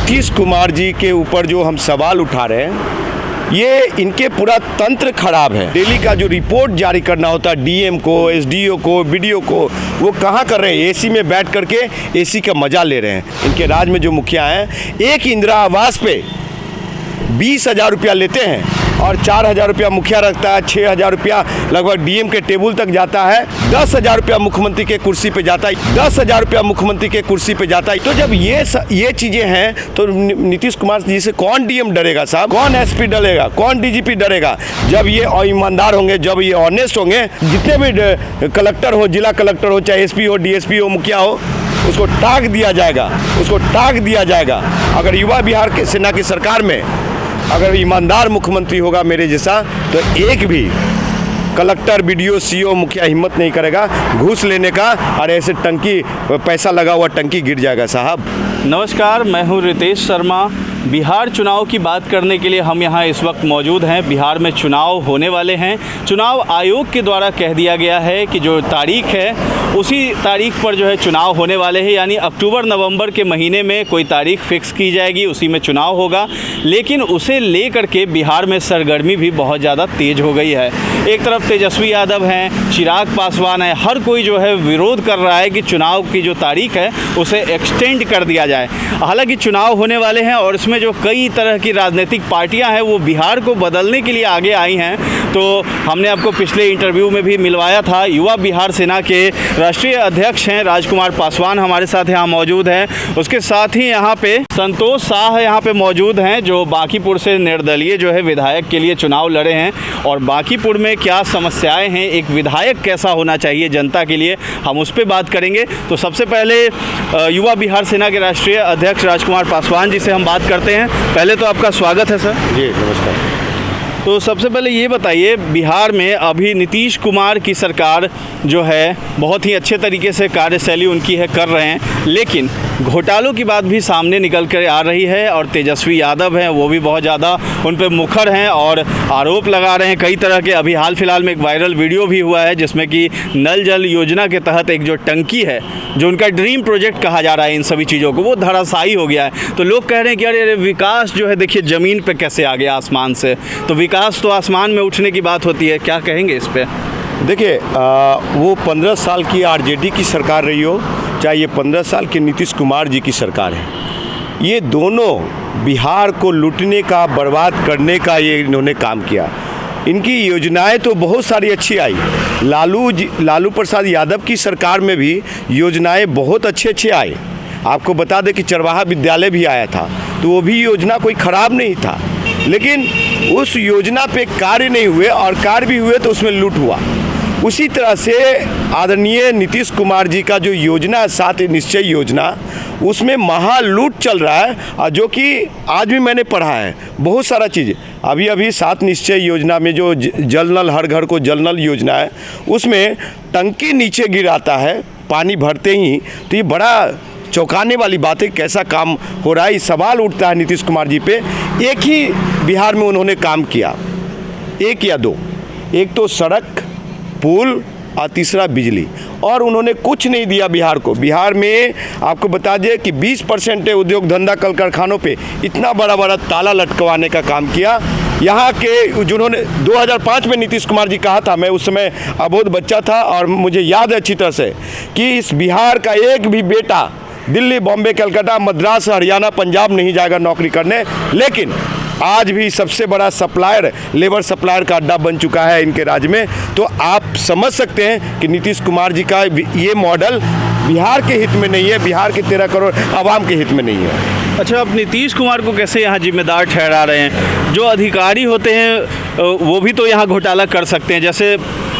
नीतीश कुमार जी के ऊपर जो हम सवाल उठा रहे हैं, ये इनके पूरा तंत्र खराब है। डेली का जो रिपोर्ट जारी करना होता है डीएम को, एसडीओ को, बीडीओ को, वो कहाँ कर रहे हैं? एसी में बैठ करके एसी का मजा ले रहे हैं। इनके राज में जो मुखिया हैं, एक इंदिरा आवास पे 20,000 रुपया लेते हैं और 4,000 रुपया मुखिया रखता है, 6,000 रुपया लगभग डीएम के टेबल तक जाता है, 10,000 रुपया मुख्यमंत्री के कुर्सी पे जाता है, 10,000 रुपया मुख्यमंत्री के कुर्सी पे जाता है। तो जब ये चीज़ें हैं तो नीतीश कुमार जी से कौन डीएम डरेगा साहब? कौन एसपी डरेगा? कौन डीजीपी डरेगा? जब ये ईमानदार होंगे, जब ये ऑनेस्ट होंगे, जितने भी कलेक्टर हो, जिला कलेक्टर हो, चाहे एसपी हो, डीएसपी हो, मुखिया हो, उसको टाँग दिया जाएगा, उसको टाँग दिया जाएगा। अगर युवा बिहार के सेना की सरकार में अगर ईमानदार मुख्यमंत्री होगा मेरे जैसा, तो एक भी कलेक्टर, बीडीओ, सीओ, मुखिया हिम्मत नहीं करेगा घूस लेने का, और ऐसे टंकी पैसा लगा हुआ टंकी गिर जाएगा साहब। नमस्कार, मैं हूं रितेश शर्मा। बिहार चुनाव की बात करने के लिए हम यहां इस वक्त मौजूद हैं। बिहार में चुनाव होने वाले हैं। चुनाव आयोग के द्वारा कह दिया गया है कि जो तारीख है उसी तारीख पर जो है चुनाव होने वाले हैं, यानी अक्टूबर नवंबर के महीने में कोई तारीख फिक्स की जाएगी, उसी में चुनाव होगा। लेकिन उसे लेकर के बिहार में सरगर्मी भी बहुत ज़्यादा तेज़ हो गई है। एक तरफ तेजस्वी यादव हैं, चिराग पासवान है, हर कोई जो है विरोध कर रहा है कि चुनाव की जो तारीख है उसे एक्सटेंड कर दिया जाए। हालांकि चुनाव होने वाले हैं और इसमें जो कई तरह की राजनीतिक पार्टियां हैं वो बिहार को बदलने के लिए आगे आई हैं। तो हमने आपको पिछले इंटरव्यू में भी मिलवाया था। युवा बिहार सेना के राष्ट्रीय अध्यक्ष हैं राजकुमार पासवान हमारे साथ यहाँ मौजूद हैं। उसके साथ ही यहाँ पे संतोष शाह यहाँ पे मौजूद हैं, जो बांकीपुर से निर्दलीय जो है विधायक के लिए चुनाव लड़े हैं। और बांकीपुर में क्या समस्याएं हैं, एक विधायक कैसा होना चाहिए जनता के लिए, हम उस पर बात करेंगे। तो सबसे पहले युवा बिहार सेना के राष्ट्रीय अध्यक्ष राजकुमार पासवान जी से हम बात करते हैं। पहले तो आपका स्वागत है सर। जी नमस्कार। तो सबसे पहले ये बताइए, बिहार में अभी नीतीश कुमार की सरकार जो है बहुत ही अच्छे तरीके से कार्यशैली उनकी है, कर रहे हैं, लेकिन घोटालों की बात भी सामने निकल कर आ रही है। और तेजस्वी यादव हैं, वो भी बहुत ज़्यादा उन पर मुखर हैं और आरोप लगा रहे हैं कई तरह के। अभी हाल फिलहाल में एक वायरल वीडियो भी हुआ है जिसमें कि नल जल योजना के तहत एक जो टंकी है, जो उनका ड्रीम प्रोजेक्ट कहा जा रहा है इन सभी चीज़ों को, वो धराशायी हो गया है। तो लोग कह रहे हैं कि अरे विकास जो है देखिए ज़मीन पर कैसे आ गया आसमान से। तो विकास तो आसमान में उठने की बात होती है, क्या कहेंगे इस पर? देखिए, वो 15 साल की आरजेडी की सरकार रही हो, चाहे ये 15 साल के नीतीश कुमार जी की सरकार है, ये दोनों बिहार को लूटने का, बर्बाद करने का ये इन्होंने काम किया। इनकी योजनाएं तो बहुत सारी अच्छी आई। लालू प्रसाद यादव की सरकार में भी योजनाएं बहुत अच्छे आए। आपको बता दें कि चरवाहा विद्यालय भी आया था, तो वो भी योजना कोई ख़राब नहीं था, लेकिन उस योजना पे कार्य नहीं हुए, और कार्य भी हुए तो उसमें लूट हुआ। उसी तरह से आदरणीय नीतीश कुमार जी का जो योजना 7 निश्चय योजना, उसमें महालूट चल रहा है, और जो कि आज भी मैंने पढ़ा है बहुत सारा चीज़। अभी 7 निश्चय योजना में जो जल नल, हर घर को जल नल योजना है, उसमें टंकी नीचे गिराता है पानी भरते ही। तो ये बड़ा चौंकाने वाली बात है, कैसा काम हो रहा है। ये सवाल उठता है नीतीश कुमार जी पे। एक ही बिहार में उन्होंने काम किया, एक या दो, एक तो सड़क, पुल, और तीसरा बिजली, और उन्होंने कुछ नहीं दिया बिहार को। बिहार में आपको बता दें कि 20% उद्योग धंधा कल कारखानों पे इतना बड़ा ताला लटकवाने का काम किया। यहाँ के जिन्होंने 2005 में नीतीश कुमार जी कहा था, मैं उस समय अबोध बच्चा था, और मुझे याद है अच्छी तरह से कि इस बिहार का एक भी बेटा दिल्ली, बॉम्बे, कलकत्ता, मद्रास, हरियाणा, पंजाब नहीं जाएगा नौकरी करने। लेकिन आज भी सबसे बड़ा सप्लायर, लेबर सप्लायर का अड्डा बन चुका है इनके राज्य में। तो आप समझ सकते हैं कि नीतीश कुमार जी का ये मॉडल बिहार के हित में नहीं है, बिहार के 13 करोड़ आवाम के हित में नहीं है। अच्छा, अब नीतीश कुमार को कैसे यहाँ जिम्मेदार ठहरा रहे हैं? जो अधिकारी होते हैं वो भी तो यहाँ घोटाला कर सकते हैं। जैसे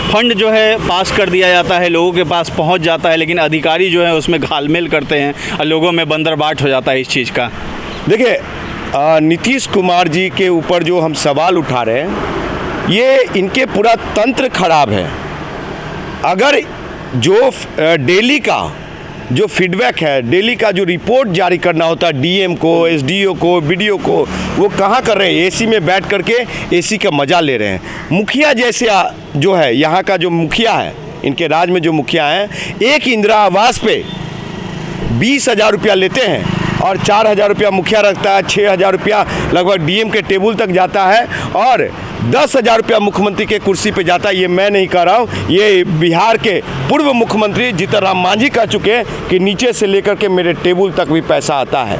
फंड जो है पास कर दिया जाता है, लोगों के पास पहुँच जाता है, लेकिन अधिकारी जो है उसमें घालमेल करते हैं और लोगों में बंदरबाट हो जाता है इस चीज़ का। देखिए, नीतीश कुमार जी के ऊपर जो हम सवाल उठा रहे हैं, ये इनके पूरा तंत्र खराब है। अगर जो डेली का जो फीडबैक है, डेली का जो रिपोर्ट जारी करना होता है डीएम को, एसडीओ को, बीडीओ को, वो कहाँ कर रहे हैं? एसी में बैठ करके एसी का मज़ा ले रहे हैं। मुखिया जैसे जो है, यहाँ का जो मुखिया है, इनके राज में जो मुखिया हैं, एक इंदिरा आवास पे 20,000 रुपया लेते हैं और 4,000 रुपया मुखिया रखता है, 6,000 रुपया लगभग डीएम के टेबल तक जाता है और 10,000 रुपया मुख्यमंत्री के कुर्सी पे जाता है। ये मैं नहीं कह रहा हूँ, ये बिहार के पूर्व मुख्यमंत्री जीतन राम मांझी कह चुके हैं कि नीचे से लेकर के मेरे टेबल तक भी पैसा आता है।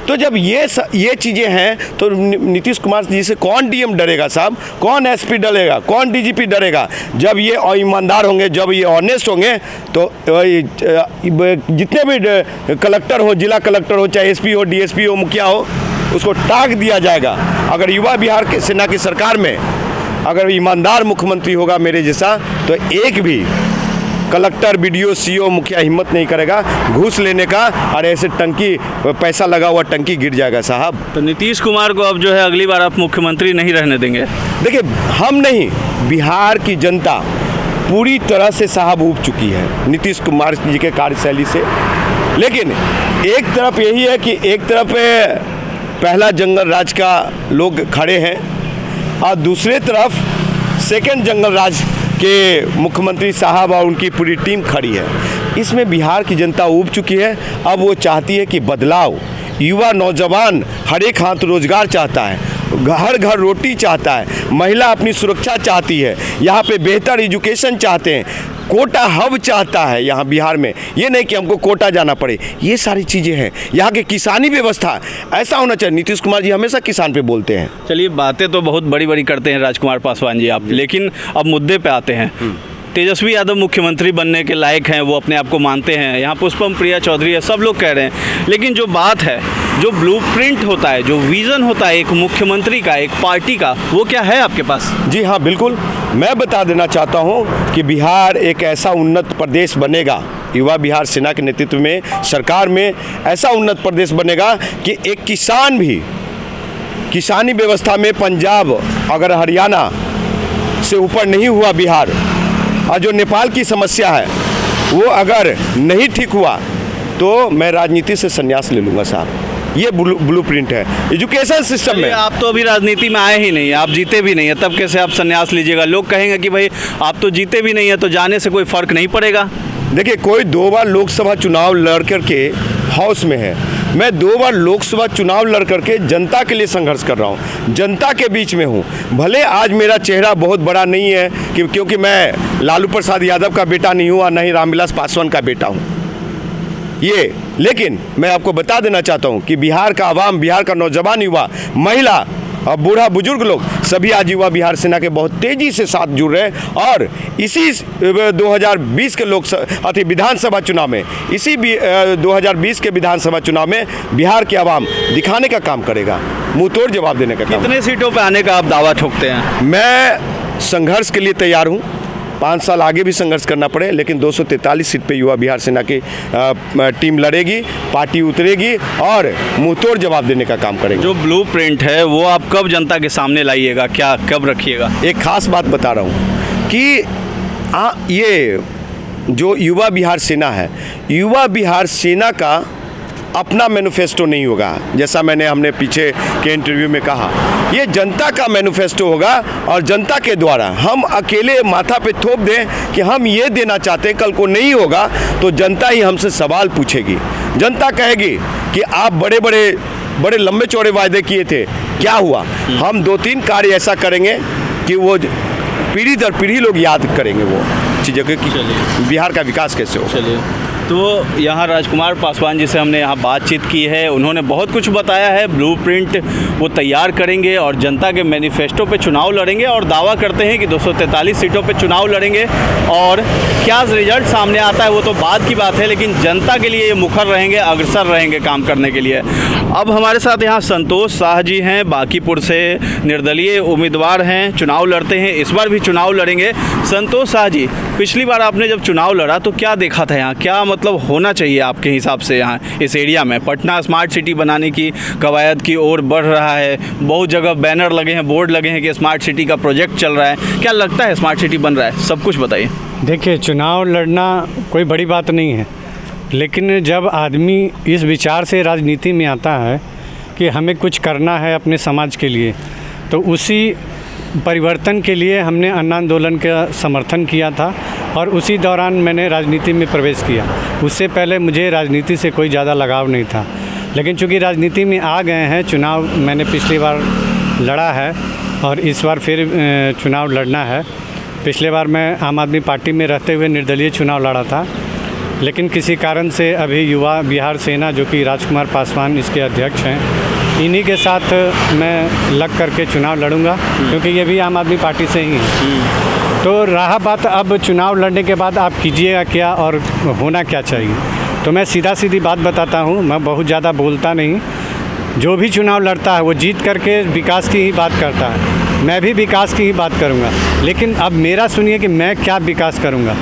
तो जब ये चीज़ें हैं तो नीतीश कुमार जी से कौन डीएम डरेगा साहब, कौन एसपी डरेगा, कौन डीजीपी डरेगा? जब ये ईमानदार होंगे, जब ये ऑनेस्ट होंगे तो जितने भी कलेक्टर हो, जिला कलेक्टर हो, चाहे एसपी हो, डीएसपी हो, मुखिया हो, उसको टाँग दिया जाएगा। अगर युवा बिहार के सेना की सरकार में अगर ईमानदार मुख्यमंत्री होगा मेरे जैसा तो एक भी कलेक्टर, बीडीओ, सीओ, मुखिया हिम्मत नहीं करेगा घूस लेने का, और ऐसे टंकी पैसा लगा हुआ टंकी गिर जाएगा साहब। तो नीतीश कुमार को अब जो है अगली बार आप मुख्यमंत्री नहीं रहने देंगे? देखिए, हम नहीं, बिहार की जनता पूरी तरह से साहब ऊब चुकी है नीतीश कुमार जी के कार्यशैली से। लेकिन एक तरफ यही है कि एक तरफ पहला जंगल राज का लोग खड़े हैं और दूसरे तरफ सेकंड जंगल राज के मुख्यमंत्री साहब और उनकी पूरी टीम खड़ी है। इसमें बिहार की जनता ऊब चुकी है। अब वो चाहती है कि बदलाव, युवा नौजवान हर एक हाथ रोजगार चाहता है, हर घर रोटी चाहता है, महिला अपनी सुरक्षा चाहती है, यहाँ पे बेहतर एजुकेशन चाहते हैं, कोटा हब चाहता है यहाँ बिहार में। ये नहीं कि हमको कोटा जाना पड़े, ये सारी चीज़ें हैं। यहाँ की किसानी व्यवस्था ऐसा होना चाहिए। नीतीश कुमार जी हमेशा किसान पे बोलते हैं। चलिए, बातें तो बहुत बड़ी बड़ी करते हैं राजकुमार पासवान जी आप, लेकिन अब मुद्दे पे आते हैं। तेजस्वी यादव मुख्यमंत्री बनने के लायक हैं, वो अपने आप को मानते हैं। यहाँ पुष्पम प्रिया चौधरी है, सब लोग कह रहे हैं। लेकिन जो बात है, जो ब्लूप्रिंट होता है, जो विज़न होता है एक मुख्यमंत्री का, एक पार्टी का, वो क्या है आपके पास? जी हाँ, बिल्कुल। मैं बता देना चाहता हूँ कि बिहार एक ऐसा उन्नत प्रदेश बनेगा, युवा बिहार सेना के नेतृत्व में सरकार में ऐसा उन्नत प्रदेश बनेगा कि एक किसान भी किसानी व्यवस्था में पंजाब अगर हरियाणा से ऊपर नहीं हुआ बिहार, और जो नेपाल की समस्या है वो अगर नहीं ठीक हुआ तो मैं राजनीति से संन्यास ले लूँगा साहब। ये ब्लूप्रिंट है एजुकेशन सिस्टम में। आप तो अभी राजनीति में आए ही नहीं, आप जीते भी नहीं है, तब कैसे आप संन्यास लीजिएगा? लोग कहेंगे कि भाई आप तो जीते भी नहीं है, तो जाने से कोई फ़र्क नहीं पड़ेगा। देखिए, कोई 2 बार लोकसभा चुनाव लड़ करके हाउस में है, मैं 2 बार लोकसभा चुनाव लड़ करके जनता के लिए संघर्ष कर रहा हूँ, जनता के बीच में हूँ। भले आज मेरा चेहरा बहुत बड़ा नहीं है क्योंकि मैं लालू प्रसाद यादव का बेटा नहीं हूँ और न ही रामविलास पासवान का बेटा हूँ ये, लेकिन मैं आपको बता देना चाहता हूँ कि बिहार का आवाम, बिहार का नौजवान, युवा, महिला और बूढ़ा बुजुर्ग लोग सभी आज युवा बिहार सेना के बहुत तेज़ी से साथ जुड़ रहे हैं। और इसी 2020 के विधानसभा चुनाव में, इसी 2020 के विधानसभा चुनाव में बिहार के आवाम दिखाने का काम करेगा, मुंह तोड़ जवाब देने का काम। कितने सीटों पे आने का आप दावा ठोकते हैं? मैं संघर्ष के लिए तैयार हूँ, 5 साल आगे भी संघर्ष करना पड़े, लेकिन 243 सीट पे युवा बिहार सेना की टीम लड़ेगी, पार्टी उतरेगी और मुंहतोड़ जवाब देने का काम करेंगे। जो ब्लूप्रिंट है वो आप कब जनता के सामने लाइएगा, क्या कब रखिएगा? एक खास बात बता रहा हूँ कि ये जो युवा बिहार सेना है, युवा बिहार सेना का अपना मैनिफेस्टो नहीं होगा। जैसा हमने पीछे के इंटरव्यू में कहा, ये जनता का मैनिफेस्टो होगा और जनता के द्वारा हम अकेले माथा पे थोप दें कि हम ये देना चाहते हैं, कल को नहीं होगा तो जनता ही हमसे सवाल पूछेगी। जनता कहेगी कि आप बड़े लंबे चौड़े वायदे किए थे, क्या हुआ? हम 2-3 कार्य ऐसा करेंगे कि वो पीढ़ी दर पीढ़ी लोग याद करेंगे वो चीज़ों के कि बिहार का विकास कैसे हो। चलिए, तो यहाँ राजकुमार पासवान जी से हमने यहाँ बातचीत की है, उन्होंने बहुत कुछ बताया है। ब्लूप्रिंट वो तैयार करेंगे और जनता के मैनिफेस्टो पे चुनाव लड़ेंगे और दावा करते हैं कि 243 सीटों पे चुनाव लड़ेंगे। और क्या रिजल्ट सामने आता है वो तो बाद की बात है, लेकिन जनता के लिए ये मुखर रहेंगे, अग्रसर रहेंगे काम करने के लिए। अब हमारे साथ यहाँ संतोष शाह जी हैं, बांकीपुर से निर्दलीय उम्मीदवार हैं, चुनाव लड़ते हैं, इस बार भी चुनाव लड़ेंगे। संतोष शाह जी, पिछली बार आपने जब चुनाव लड़ा तो क्या देखा था यहाँ, क्या मतलब होना चाहिए आपके हिसाब से यहाँ इस एरिया में? पटना स्मार्ट सिटी बनाने की कवायद की ओर बढ़ रहा है, बहुत जगह बैनर लगे हैं, बोर्ड लगे हैं कि स्मार्ट सिटी का प्रोजेक्ट चल रहा है। क्या लगता है स्मार्ट सिटी बन रहा है? सब कुछ बताइए। देखिए, चुनाव लड़ना कोई बड़ी बात नहीं है, लेकिन जब आदमी इस विचार से राजनीति में आता है कि हमें कुछ करना है अपने समाज के लिए, तो उसी परिवर्तन के लिए हमने अन्न आंदोलन का समर्थन किया था और उसी दौरान मैंने राजनीति में प्रवेश किया। उससे पहले मुझे राजनीति से कोई ज़्यादा लगाव नहीं था, लेकिन चूँकि राजनीति में आ गए हैं, चुनाव मैंने पिछली बार लड़ा है और इस बार फिर चुनाव लड़ना है। पिछले बार मैं आम आदमी पार्टी में रहते हुए निर्दलीय चुनाव लड़ा था, लेकिन किसी कारण से अभी युवा बिहार सेना, जो कि राजकुमार पासवान इसके अध्यक्ष हैं, इन्हीं के साथ मैं लग करके चुनाव लड़ूंगा, क्योंकि ये भी आम आदमी पार्टी से ही है। तो रहा बात अब चुनाव लड़ने के बाद आप कीजिएगा क्या और होना क्या चाहिए, तो मैं सीधा सीधी बात बताता हूँ। मैं बहुत ज़्यादा बोलता नहीं। जो भी चुनाव लड़ता है वो जीत करके विकास की ही बात करता है। मैं भी विकास की ही बात करूँगा, लेकिन अब मेरा सुनिए कि मैं क्या विकास करूँगा।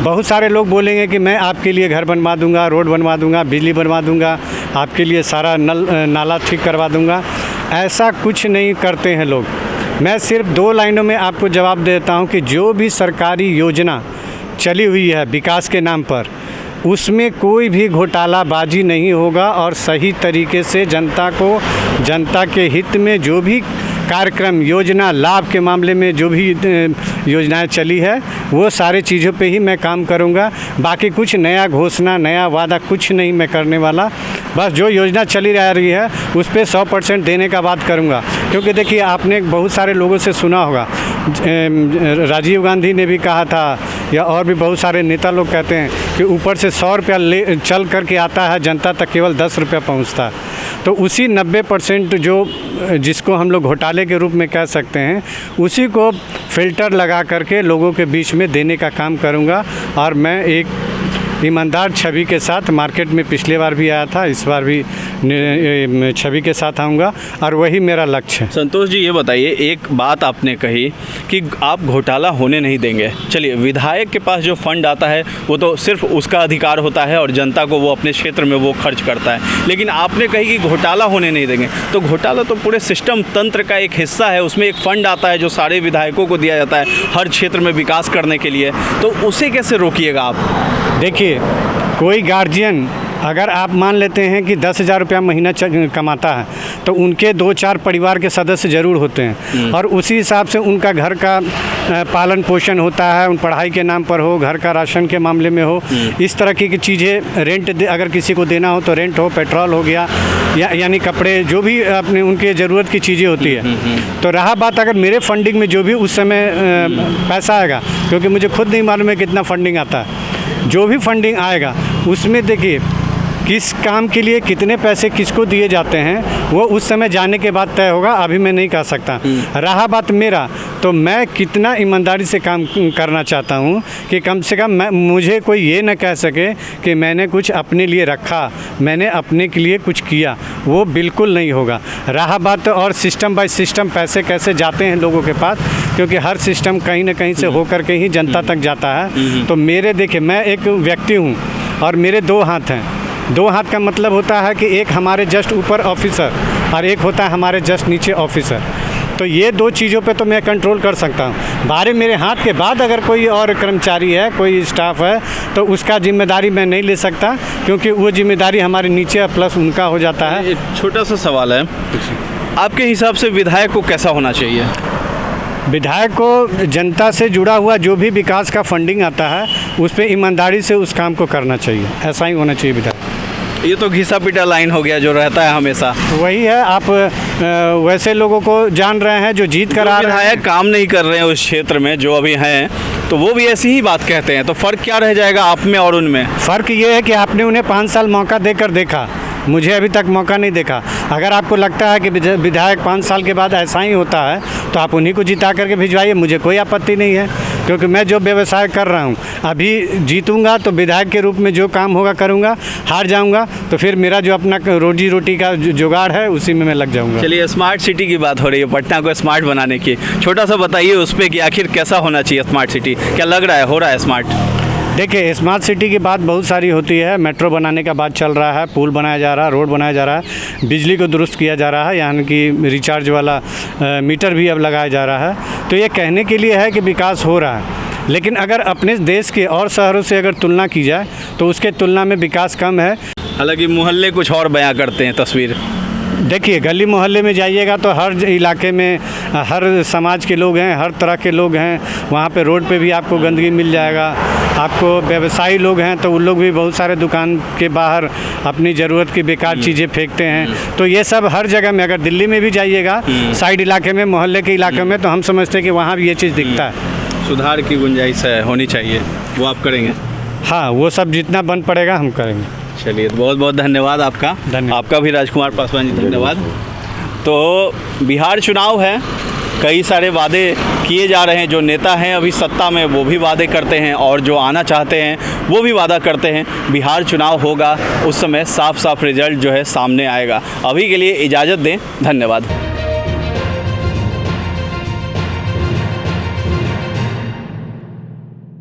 बहुत सारे लोग बोलेंगे कि मैं आपके लिए घर बनवा दूंगा, रोड बनवा दूंगा, बिजली बनवा दूंगा, आपके लिए सारा नाला ठीक करवा दूंगा। ऐसा कुछ नहीं करते हैं लोग। मैं सिर्फ 2 लाइनों में आपको जवाब देता हूं कि जो भी सरकारी योजना चली हुई है विकास के नाम पर, उसमें कोई भी घोटालाबाजी नहीं होगा और सही तरीके से जनता को, जनता के हित में जो भी कार्यक्रम, योजना, लाभ के मामले में जो भी योजनाएं चली है, वो सारे चीज़ों पे ही मैं काम करूंगा। बाकी कुछ नया घोषणा, नया वादा कुछ नहीं मैं करने वाला। बस जो योजना चली रह रही है उस पे 100% देने का बात करूंगा। क्योंकि देखिए, आपने बहुत सारे लोगों से सुना होगा, राजीव गांधी ने भी कहा था, या और भी बहुत सारे नेता लोग कहते हैं कि ऊपर से 100 रुपया ले चल करके आता है, जनता तक केवल 10 रुपया पहुँचता है। तो उसी 90% जो जिसको हम लोग घोटाले के रूप में कह सकते हैं, उसी को फ़िल्टर लगा करके लोगों के बीच में देने का काम करूंगा। और मैं एक ईमानदार छवि के साथ मार्केट में पिछले बार भी आया था, इस बार भी छवि के साथ आऊँगा, और वही मेरा लक्ष्य है। संतोष जी, ये बताइए, एक बात आपने कही कि आप घोटाला होने नहीं देंगे। चलिए, विधायक के पास जो फंड आता है वो तो सिर्फ उसका अधिकार होता है और जनता को वो अपने क्षेत्र में वो खर्च करता है, लेकिन आपने कही कि घोटाला होने नहीं देंगे। तो घोटाला तो पूरे सिस्टम, तंत्र का एक हिस्सा है। उसमें एक फ़ंड आता है जो सारे विधायकों को दिया जाता है हर क्षेत्र में विकास करने के लिए, तो उसे कैसे रोकिएगा आप? देखिए, कोई गार्जियन अगर आप मान लेते हैं कि 10,000 रुपया महीना कमाता है, तो उनके 2-4 परिवार के सदस्य ज़रूर होते हैं, और उसी हिसाब से उनका घर का पालन पोषण होता है। उन पढ़ाई के नाम पर हो, घर का राशन के मामले में हो, इस तरह की चीज़ें, रेंट अगर किसी को देना हो तो रेंट हो, पेट्रोल हो गया, यानी कपड़े, जो भी अपने उनके ज़रूरत की चीज़ें होती है। तो रहा बात अगर मेरे फंडिंग में जो भी उस समय पैसा आएगा, क्योंकि मुझे खुद नहीं मालूम है कितना फंडिंग आता है, जो भी फंडिंग आएगा उसमें देखिए किस काम के लिए कितने पैसे किसको दिए जाते हैं, वो उस समय जाने के बाद तय होगा। अभी मैं नहीं कह सकता। रहा बात मेरा, तो मैं कितना ईमानदारी से काम करना चाहता हूँ कि कम से कम मुझे कोई ये न कह सके कि मैंने कुछ अपने लिए रखा, मैंने अपने के लिए कुछ किया, वो बिल्कुल नहीं होगा। रहा बात और सिस्टम बाय सिस्टम पैसे कैसे जाते हैं लोगों के पास, क्योंकि हर सिस्टम कहीं ना कहीं से होकर के ही जनता तक जाता है। तो मेरे, देखिए, मैं एक व्यक्ति हूँ और मेरे 2 हाथ हैं। 2 हाथ का मतलब होता है कि एक हमारे जस्ट ऊपर ऑफिसर और एक होता है हमारे जस्ट नीचे ऑफिसर। तो ये 2 चीज़ों पे तो मैं कंट्रोल कर सकता हूँ। बारे मेरे हाथ के बाद अगर कोई और कर्मचारी है, कोई स्टाफ है, तो उसका जिम्मेदारी मैं नहीं ले सकता, क्योंकि वो जिम्मेदारी हमारे नीचे प्लस उनका हो जाता है। एक छोटा सा सवाल है, आपके हिसाब से विधायक को कैसा होना चाहिए? विधायक को जनता से जुड़ा हुआ जो भी विकास का फंडिंग आता है उस पर ईमानदारी से उस काम को करना चाहिए। ऐसा ही होना चाहिए विधायक। ये तो घिसा पिटा लाइन हो गया जो रहता है हमेशा। वही है, आप वैसे लोगों को जान रहे हैं जो जीत कर आ रहे हैं। विधायक काम नहीं कर रहे हैं उस क्षेत्र में जो अभी हैं, तो वो भी ऐसी ही बात कहते हैं। तो फ़र्क क्या रह जाएगा आप में और उनमें? फ़र्क ये है कि आपने उन्हें 5 साल मौका देकर देखा, मुझे अभी तक मौका नहीं देखा। अगर आपको लगता है कि विधायक 5 साल के बाद ऐसा ही होता है, तो आप उन्हीं को जिता करके भिजवाइए, मुझे कोई आपत्ति नहीं है। क्योंकि मैं जो व्यवसाय कर रहा हूँ, अभी जीतूंगा तो विधायक के रूप में जो काम होगा करूँगा, हार जाऊँगा तो फिर मेरा जो अपना रोजी रोटी का जुगाड़ है उसी में मैं लग जाऊँगा। चलिए, स्मार्ट सिटी की बात हो रही है, पटना को स्मार्ट बनाने की, छोटा सा बताइए उस पर कि आखिर कैसा होना चाहिए स्मार्ट सिटी? क्या लग रहा है हो रहा है स्मार्ट? देखिए, स्मार्ट सिटी की बात बहुत सारी होती है। मेट्रो बनाने का बात चल रहा है, पुल बनाया जा रहा है, रोड बनाया जा रहा है, बिजली को दुरुस्त किया जा रहा है, यानी कि रिचार्ज वाला मीटर भी अब लगाया जा रहा है। तो ये कहने के लिए है कि विकास हो रहा है, लेकिन अगर अपने देश के और शहरों से अगर तुलना की जाए तो उसके तुलना में विकास कम है। हालांकि मोहल्ले कुछ और बयां करते हैं तस्वीर। देखिए, गली मोहल्ले में जाइएगा तो हर इलाके में हर समाज के लोग हैं, हर तरह के लोग हैं। वहाँ पे रोड पे भी आपको गंदगी मिल जाएगा। आपको व्यवसायी लोग हैं तो उन लोग भी बहुत सारे दुकान के बाहर अपनी ज़रूरत की बेकार चीज़ें फेंकते हैं। तो ये सब हर जगह में, अगर दिल्ली में भी जाइएगा साइड इलाके में, मोहल्ले के इलाके में, तो हम समझते हैं कि वहाँ भी ये चीज़ दिखता है। सुधार की गुंजाइश है, होनी चाहिए, वो आप करेंगे? हाँ, वो सब जितना बन पड़ेगा हम करेंगे। चलिए, तो बहुत बहुत धन्यवाद आपका। धन्यवाद। आपका भी राजकुमार पासवान जी, धन्यवाद। तो बिहार चुनाव है, कई सारे वादे किए जा रहे हैं। जो नेता हैं अभी सत्ता में वो भी वादे करते हैं और जो आना चाहते हैं वो भी वादा करते हैं। बिहार चुनाव होगा, उस समय साफ साफ रिजल्ट जो है सामने आएगा। अभी के लिए इजाज़त दें, धन्यवाद।